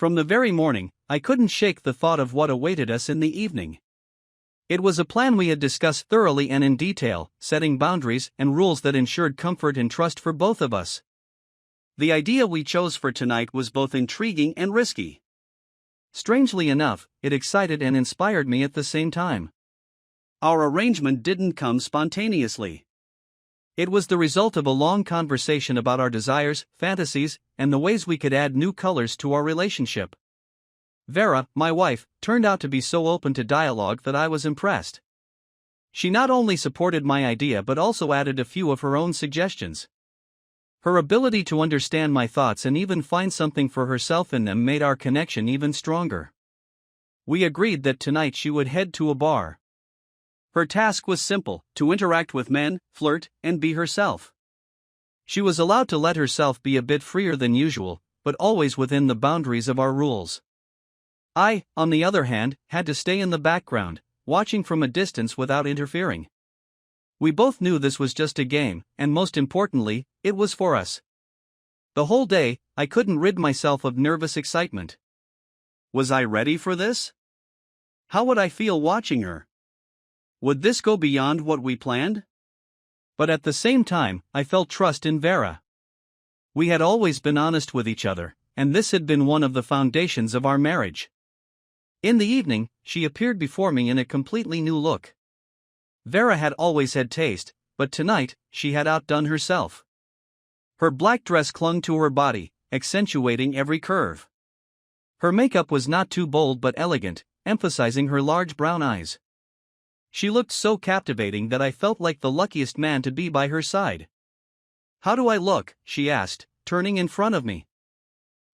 From the very morning, I couldn't shake the thought of what awaited us in the evening. It was a plan we had discussed thoroughly and in detail, setting boundaries and rules that ensured comfort and trust for both of us. The idea we chose for tonight was both intriguing and risky. Strangely enough, it excited and inspired me at the same time. Our arrangement didn't come spontaneously. It was the result of a long conversation about our desires, fantasies, and the ways we could add new colors to our relationship. Vera, my wife, turned out to be so open to dialogue that I was impressed. She not only supported my idea but also added a few of her own suggestions. Her ability to understand my thoughts and even find something for herself in them made our connection even stronger. We agreed that tonight she would head to a bar. Her task was simple: to interact with men, flirt, and be herself. She was allowed to let herself be a bit freer than usual, but always within the boundaries of our rules. I, on the other hand, had to stay in the background, watching from a distance without interfering. We both knew this was just a game, and most importantly, it was for us. The whole day, I couldn't rid myself of nervous excitement. Was I ready for this? How would I feel watching her? Would this go beyond what we planned? But at the same time, I felt trust in Vera. We had always been honest with each other, and this had been one of the foundations of our marriage. In the evening, she appeared before me in a completely new look. Vera had always had taste, but tonight, she had outdone herself. Her black dress clung to her body, accentuating every curve. Her makeup was not too bold but elegant, emphasizing her large brown eyes. She looked so captivating that I felt like the luckiest man to be by her side. "How do I look?" she asked, turning in front of me.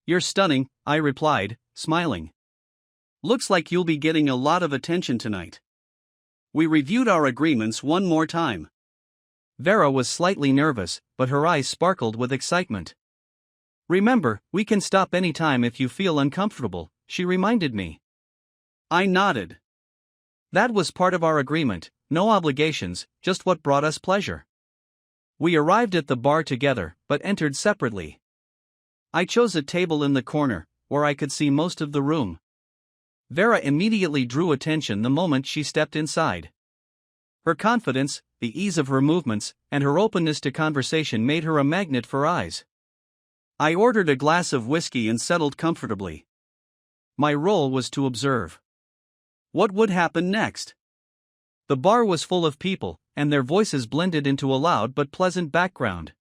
"You're stunning," I replied, smiling. "Looks like you'll be getting a lot of attention tonight." We reviewed our agreements one more time. Vera was slightly nervous, but her eyes sparkled with excitement. "Remember, we can stop any time if you feel uncomfortable," she reminded me. I nodded. That was part of our agreement: no obligations, just what brought us pleasure. We arrived at the bar together, but entered separately. I chose a table in the corner, where I could see most of the room. Vera immediately drew attention the moment she stepped inside. Her confidence, the ease of her movements, and her openness to conversation made her a magnet for eyes. I ordered a glass of whiskey and settled comfortably. My role was to observe. What would happen next? The bar was full of people, and their voices blended into a loud but pleasant background.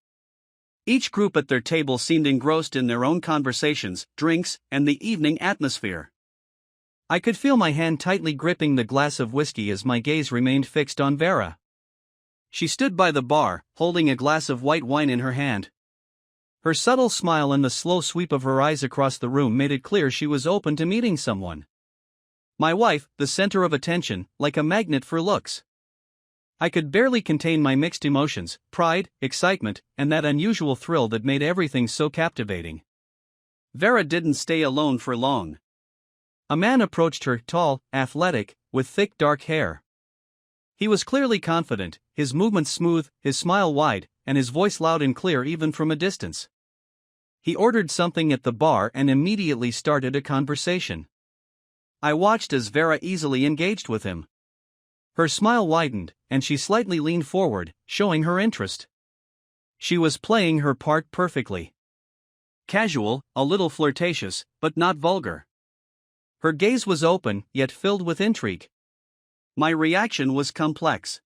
Each group at their table seemed engrossed in their own conversations, drinks, and the evening atmosphere. I could feel my hand tightly gripping the glass of whiskey as my gaze remained fixed on Vera. She stood by the bar, holding a glass of white wine in her hand. Her subtle smile and the slow sweep of her eyes across the room made it clear she was open to meeting someone. My wife, the center of attention, like a magnet for looks. I could barely contain my mixed emotions: pride, excitement, and that unusual thrill that made everything so captivating. Vera didn't stay alone for long. A man approached her, tall, athletic, with thick dark hair. He was clearly confident, his movements smooth, his smile wide, and his voice loud and clear even from a distance. He ordered something at the bar and immediately started a conversation. I watched as Vera easily engaged with him. Her smile widened, and she slightly leaned forward, showing her interest. She was playing her part perfectly. Casual, a little flirtatious, but not vulgar. Her gaze was open, yet filled with intrigue. My reaction was complex.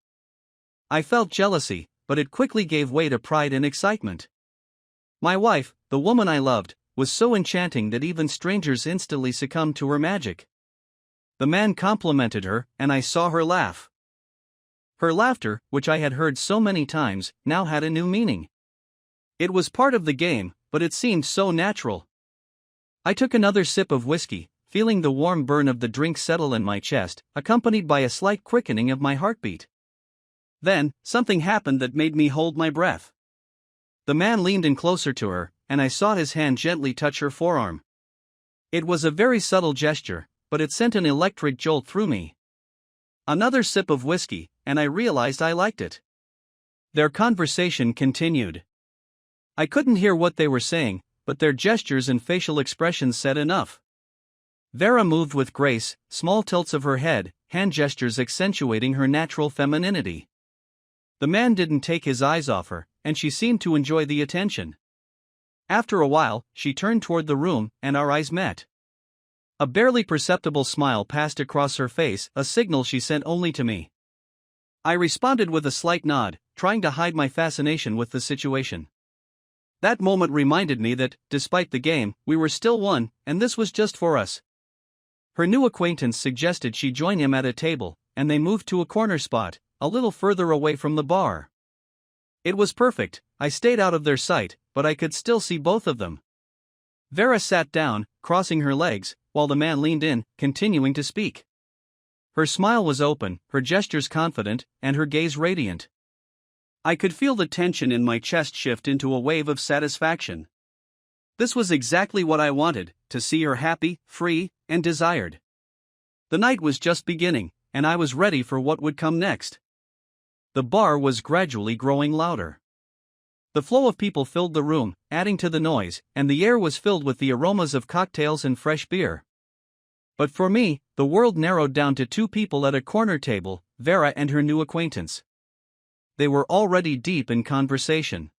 I felt jealousy, but it quickly gave way to pride and excitement. My wife, the woman I loved, was so enchanting that even strangers instantly succumbed to her magic. The man complimented her, and I saw her laugh. Her laughter, which I had heard so many times, now had a new meaning. It was part of the game, but it seemed so natural. I took another sip of whiskey, feeling the warm burn of the drink settle in my chest, accompanied by a slight quickening of my heartbeat. Then, something happened that made me hold my breath. The man leaned in closer to her, and I saw his hand gently touch her forearm. It was a very subtle gesture, but it sent an electric jolt through me. Another sip of whiskey, and I realized I liked it. Their conversation continued. I couldn't hear what they were saying, but their gestures and facial expressions said enough. Vera moved with grace, small tilts of her head, hand gestures accentuating her natural femininity. The man didn't take his eyes off her, and she seemed to enjoy the attention. After a while, she turned toward the room, and our eyes met. A barely perceptible smile passed across her face, a signal she sent only to me. I responded with a slight nod, trying to hide my fascination with the situation. That moment reminded me that, despite the game, we were still one, and this was just for us. Her new acquaintance suggested she join him at a table, and they moved to a corner spot, a little further away from the bar. It was perfect. I stayed out of their sight, but I could still see both of them. Vera sat down, crossing her legs, while the man leaned in, continuing to speak. Her smile was open, her gestures confident, and her gaze radiant. I could feel the tension in my chest shift into a wave of satisfaction. This was exactly what I wanted, to see her happy, free, and desired. The night was just beginning, and I was ready for what would come next. The bar was gradually growing louder. The flow of people filled the room, adding to the noise, and the air was filled with the aromas of cocktails and fresh beer. But for me, the world narrowed down to two people at a corner table, Vera and her new acquaintance. They were already deep in conversation.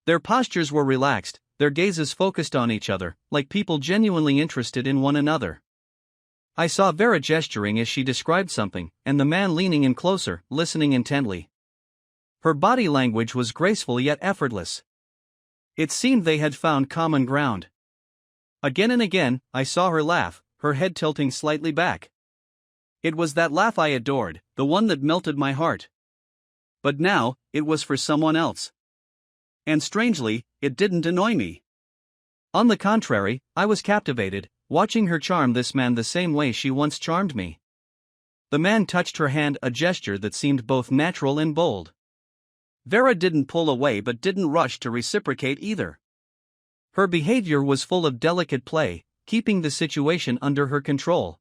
Their postures were relaxed, their gazes focused on each other, like people genuinely interested in one another. I saw Vera gesturing as she described something, and the man leaning in closer, listening intently. Her body language was graceful yet effortless. It seemed they had found common ground. Again and again, I saw her laugh, her head tilting slightly back. It was that laugh I adored, the one that melted my heart. But now, it was for someone else. And strangely, it didn't annoy me. On the contrary, I was captivated, watching her charm this man the same way she once charmed me. The man touched her hand, a gesture that seemed both natural and bold. Vera didn't pull away but didn't rush to reciprocate either. Her behavior was full of delicate play, keeping the situation under her control.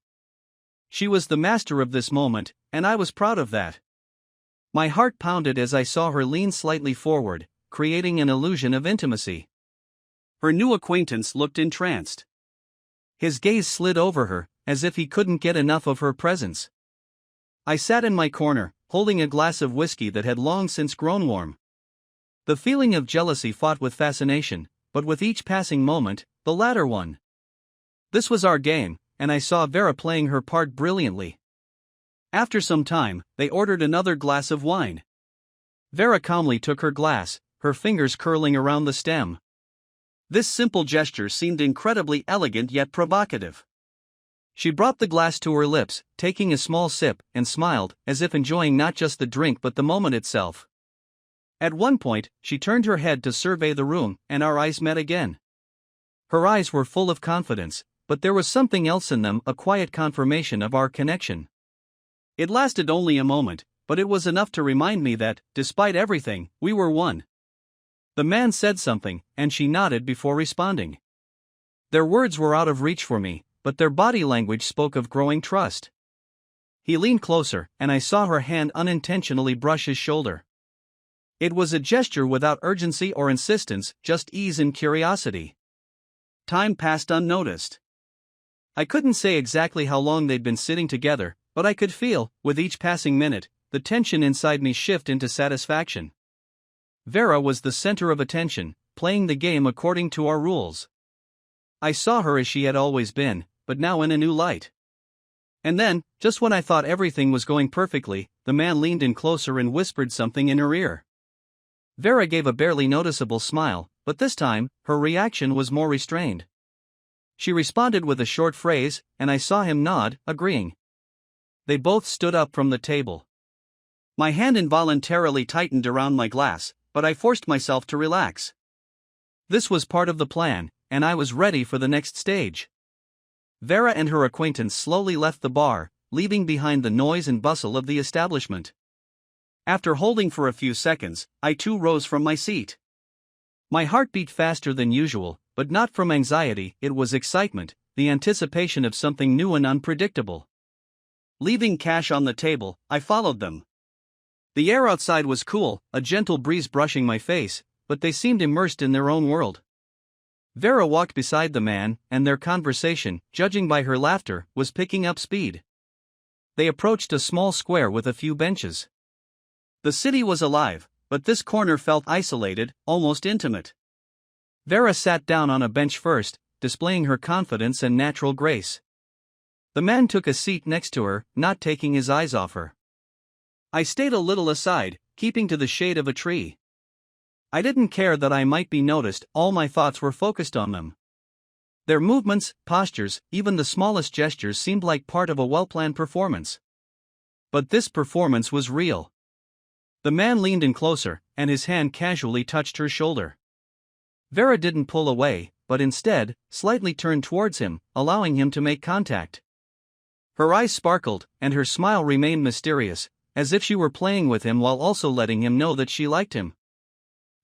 She was the master of this moment, and I was proud of that. My heart pounded as I saw her lean slightly forward, creating an illusion of intimacy. Her new acquaintance looked entranced. His gaze slid over her, as if he couldn't get enough of her presence. I sat in my corner, holding a glass of whiskey that had long since grown warm. The feeling of jealousy fought with fascination, but with each passing moment, the latter won. This was our game, and I saw Vera playing her part brilliantly. After some time, they ordered another glass of wine. Vera calmly took her glass, her fingers curling around the stem. This simple gesture seemed incredibly elegant yet provocative. She brought the glass to her lips, taking a small sip, and smiled, as if enjoying not just the drink but the moment itself. At one point, she turned her head to survey the room, and our eyes met again. Her eyes were full of confidence, but there was something else in them, a quiet confirmation of our connection. It lasted only a moment, but it was enough to remind me that, despite everything, we were one. The man said something, and she nodded before responding. Their words were out of reach for me, but their body language spoke of growing trust. He leaned closer, and I saw her hand unintentionally brush his shoulder. It was a gesture without urgency or insistence, just ease and curiosity. Time passed unnoticed. I couldn't say exactly how long they'd been sitting together, but I could feel, with each passing minute, the tension inside me shift into satisfaction. Vera was the center of attention, playing the game according to our rules. I saw her as she had always been, but now in a new light. And then, just when I thought everything was going perfectly, the man leaned in closer and whispered something in her ear. Vera gave a barely noticeable smile, but this time, her reaction was more restrained. She responded with a short phrase, and I saw him nod, agreeing. They both stood up from the table. My hand involuntarily tightened around my glass, but I forced myself to relax. This was part of the plan, and I was ready for the next stage. Vera and her acquaintance slowly left the bar, leaving behind the noise and bustle of the establishment. After holding for a few seconds, I too rose from my seat. My heart beat faster than usual, but not from anxiety, it was excitement, the anticipation of something new and unpredictable. Leaving cash on the table, I followed them. The air outside was cool, a gentle breeze brushing my face, but they seemed immersed in their own world. Vera walked beside the man, and their conversation, judging by her laughter, was picking up speed. They approached a small square with a few benches. The city was alive, but this corner felt isolated, almost intimate. Vera sat down on a bench first, displaying her confidence and natural grace. The man took a seat next to her, not taking his eyes off her. I stayed a little aside, keeping to the shade of a tree. I didn't care that I might be noticed, all my thoughts were focused on them. Their movements, postures, even the smallest gestures seemed like part of a well-planned performance. But this performance was real. The man leaned in closer, and his hand casually touched her shoulder. Vera didn't pull away, but instead, slightly turned towards him, allowing him to make contact. Her eyes sparkled, and her smile remained mysterious, as if she were playing with him while also letting him know that she liked him.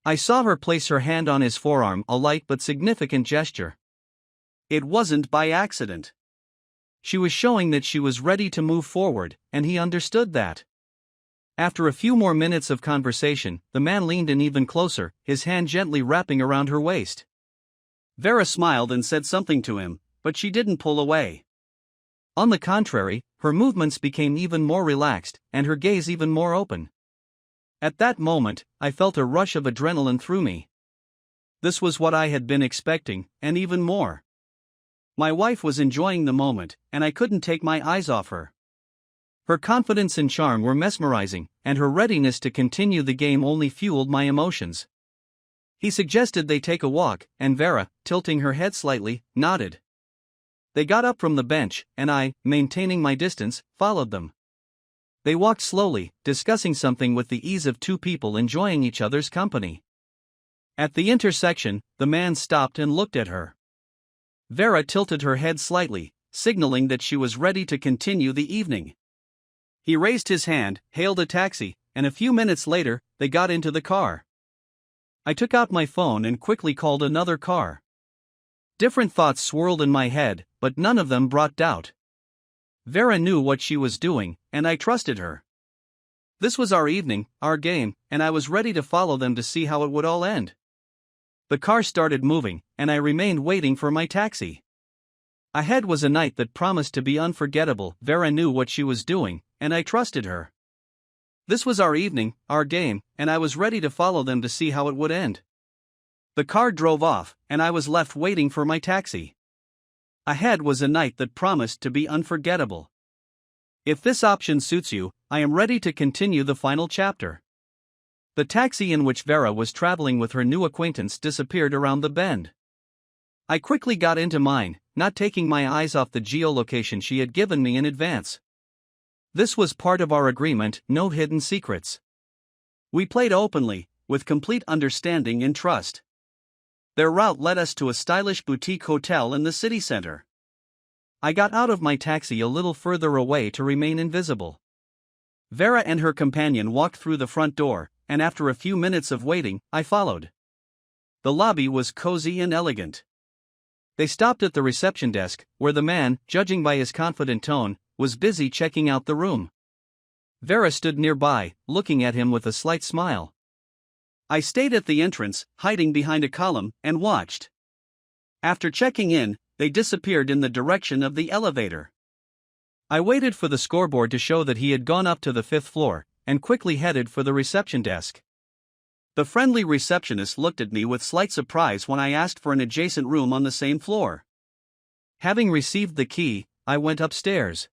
I saw her place her hand on his forearm, a light but significant gesture. It wasn't by accident. She was showing that she was ready to move forward, and he understood that. After a few more minutes of conversation, the man leaned in even closer, his hand gently wrapping around her waist. Vera smiled and said something to him, but she didn't pull away. On the contrary, her movements became even more relaxed, and her gaze even more open. At that moment, I felt a rush of adrenaline through me. This was what I had been expecting, and even more. My wife was enjoying the moment, and I couldn't take my eyes off her. Her confidence and charm were mesmerizing, and her readiness to continue the game only fueled my emotions. He suggested they take a walk, and Vera, tilting her head slightly, nodded. They got up from the bench, and I, maintaining my distance, followed them. They walked slowly, discussing something with the ease of two people enjoying each other's company. At the intersection, the man stopped and looked at her. Vera tilted her head slightly, signaling that she was ready to continue the evening. He raised his hand, hailed a taxi, and a few minutes later, they got into the car. I took out my phone and quickly called another car. Different thoughts swirled in my head, but none of them brought doubt. Vera knew what she was doing, and I trusted her. This was our evening, our game, and I was ready to follow them to see how it would all end. The car started moving, and I remained waiting for my taxi. Ahead was a night that promised to be unforgettable. Vera knew what she was doing, and I trusted her. This was our evening, our game, and I was ready to follow them to see how it would end. The car drove off, and I was left waiting for my taxi. Ahead was a night that promised to be unforgettable. If this option suits you, I am ready to continue the final chapter. The taxi in which Vera was traveling with her new acquaintance disappeared around the bend. I quickly got into mine, not taking my eyes off the geolocation she had given me in advance. This was part of our agreement, no hidden secrets. We played openly, with complete understanding and trust. Their route led us to a stylish boutique hotel in the city center. I got out of my taxi a little further away to remain invisible. Vera and her companion walked through the front door, and after a few minutes of waiting, I followed. The lobby was cozy and elegant. They stopped at the reception desk, where the man, judging by his confident tone, was busy checking out the room. Vera stood nearby, looking at him with a slight smile. I stayed at the entrance, hiding behind a column, and watched. After checking in, they disappeared in the direction of the elevator. I waited for the scoreboard to show that he had gone up to the 5th floor, and quickly headed for the reception desk. The friendly receptionist looked at me with slight surprise when I asked for an adjacent room on the same floor. Having received the key, I went upstairs.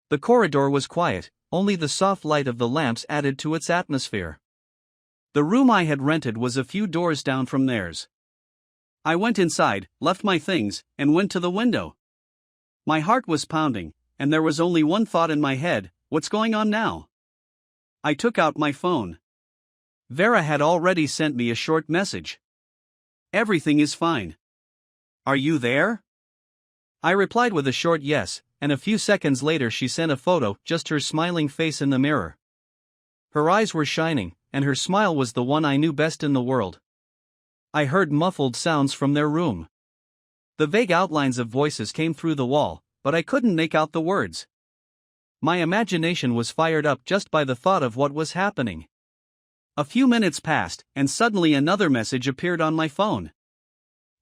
The corridor was quiet, only the soft light of the lamps added to its atmosphere. The room I had rented was a few doors down from theirs. I went inside, left my things, and went to the window. My heart was pounding, and there was only one thought in my head: what's going on now? I took out my phone. Vera had already sent me a short message. Everything is fine. Are you there? I replied with a short yes, and a few seconds later she sent a photo, just her smiling face in the mirror. Her eyes were shining, and her smile was the one I knew best in the world. I heard muffled sounds from their room. The vague outlines of voices came through the wall, but I couldn't make out the words. My imagination was fired up just by the thought of what was happening. A few minutes passed, and suddenly another message appeared on my phone.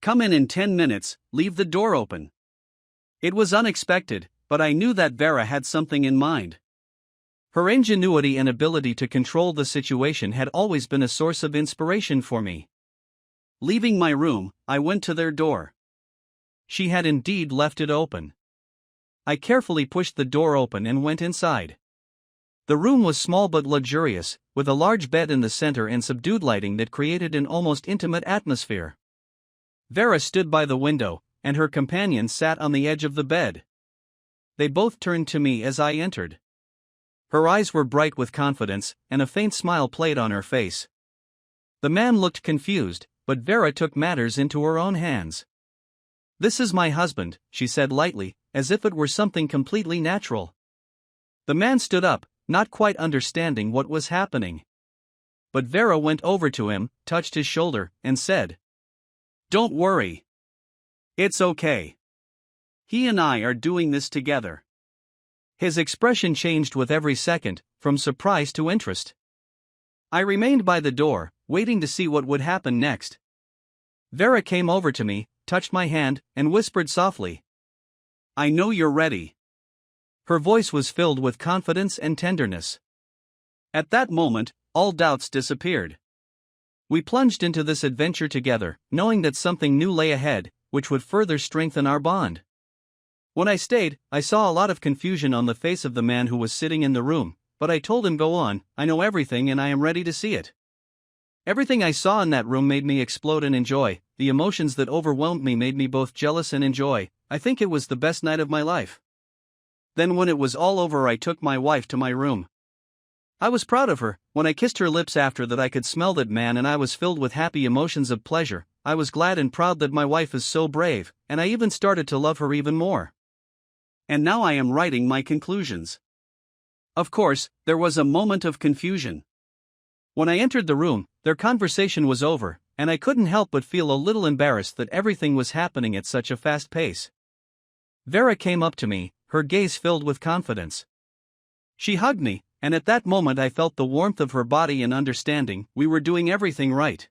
Come in 10 minutes, leave the door open. It was unexpected, but I knew that Vera had something in mind. Her ingenuity and ability to control the situation had always been a source of inspiration for me. Leaving my room, I went to their door. She had indeed left it open. I carefully pushed the door open and went inside. The room was small but luxurious, with a large bed in the center and subdued lighting that created an almost intimate atmosphere. Vera stood by the window, and her companion sat on the edge of the bed. They both turned to me as I entered. Her eyes were bright with confidence, and a faint smile played on her face. The man looked confused, but Vera took matters into her own hands. "This is my husband," she said lightly, as if it were something completely natural. The man stood up, not quite understanding what was happening. But Vera went over to him, touched his shoulder, and said, "Don't worry. It's okay. He and I are doing this together." His expression changed with every second, from surprise to interest. I remained by the door, waiting to see what would happen next. Vera came over to me, touched my hand, and whispered softly, "I know you're ready." Her voice was filled with confidence and tenderness. At that moment, all doubts disappeared. We plunged into this adventure together, knowing that something new lay ahead, which would further strengthen our bond. When I stayed, I saw a lot of confusion on the face of the man who was sitting in the room, but I told him, "Go on, I know everything and I am ready to see it." Everything I saw in that room made me explode in joy. The emotions that overwhelmed me made me both jealous and enjoy. I think it was the best night of my life. Then when it was all over, I took my wife to my room. I was proud of her. When I kissed her lips after that, I could smell that man and I was filled with happy emotions of pleasure. I was glad and proud that my wife is so brave, and I even started to love her even more. And now I am writing my conclusions. Of course, there was a moment of confusion. When I entered the room, their conversation was over, and I couldn't help but feel a little embarrassed that everything was happening at such a fast pace. Vera came up to me, her gaze filled with confidence. She hugged me, and at that moment I felt the warmth of her body and understanding. We were doing everything right.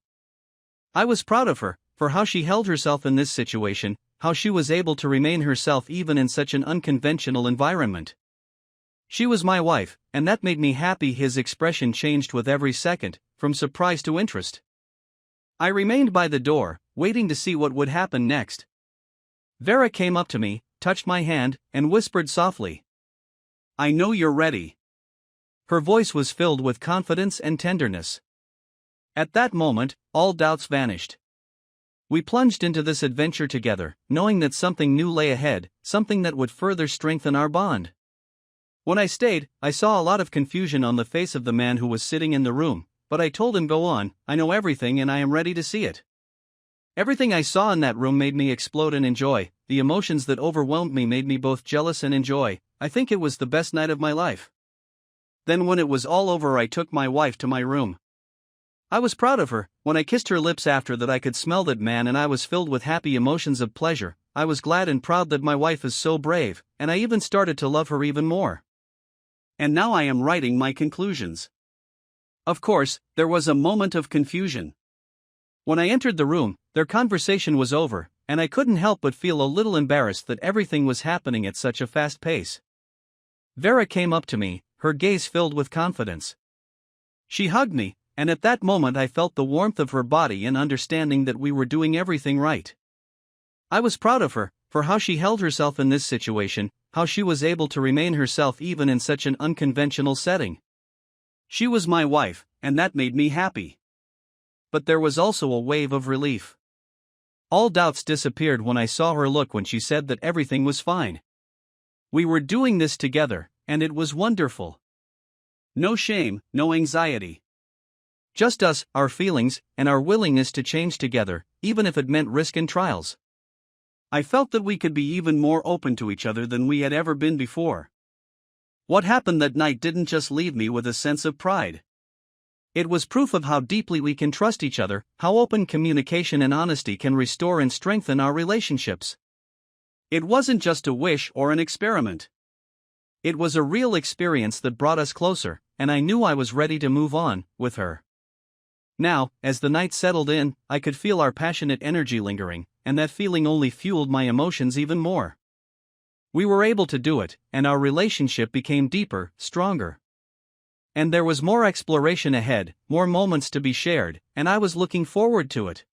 I was proud of her, for how she held herself in this situation, how she was able to remain herself even in such an unconventional environment. She was my wife, and that made me happy. His expression changed with every second, from surprise to interest. I remained by the door, waiting to see what would happen next. Vera came up to me, touched my hand, and whispered softly, "I know you're ready." Her voice was filled with confidence and tenderness. At that moment, all doubts vanished. We plunged into this adventure together, knowing that something new lay ahead, something that would further strengthen our bond. When I stayed, I saw a lot of confusion on the face of the man who was sitting in the room, but I told him, "Go on, I know everything and I am ready to see it." Everything I saw in that room made me explode in joy. The emotions that overwhelmed me made me both jealous and enjoy. I think it was the best night of my life. Then when it was all over, I took my wife to my room. I was proud of her. When I kissed her lips after that, I could smell that man and I was filled with happy emotions of pleasure. I was glad and proud that my wife is so brave, and I even started to love her even more. And now I am writing my conclusions. Of course, there was a moment of confusion. When I entered the room, their conversation was over, and I couldn't help but feel a little embarrassed that everything was happening at such a fast pace. Vera came up to me, her gaze filled with confidence. She hugged me, and at that moment I felt the warmth of her body and understanding that we were doing everything right. I was proud of her, for how she held herself in this situation, how she was able to remain herself even in such an unconventional setting. She was my wife, and that made me happy. But there was also a wave of relief. All doubts disappeared when I saw her look when she said that everything was fine. We were doing this together, and it was wonderful. No shame, no anxiety. Just us, our feelings, and our willingness to change together, even if it meant risk and trials. I felt that we could be even more open to each other than we had ever been before. What happened that night didn't just leave me with a sense of pride. It was proof of how deeply we can trust each other, how open communication and honesty can restore and strengthen our relationships. It wasn't just a wish or an experiment. It was a real experience that brought us closer, and I knew I was ready to move on with her. Now, as the night settled in, I could feel our passionate energy lingering, and that feeling only fueled my emotions even more. We were able to do it, and our relationship became deeper, stronger. And there was more exploration ahead, more moments to be shared, and I was looking forward to it.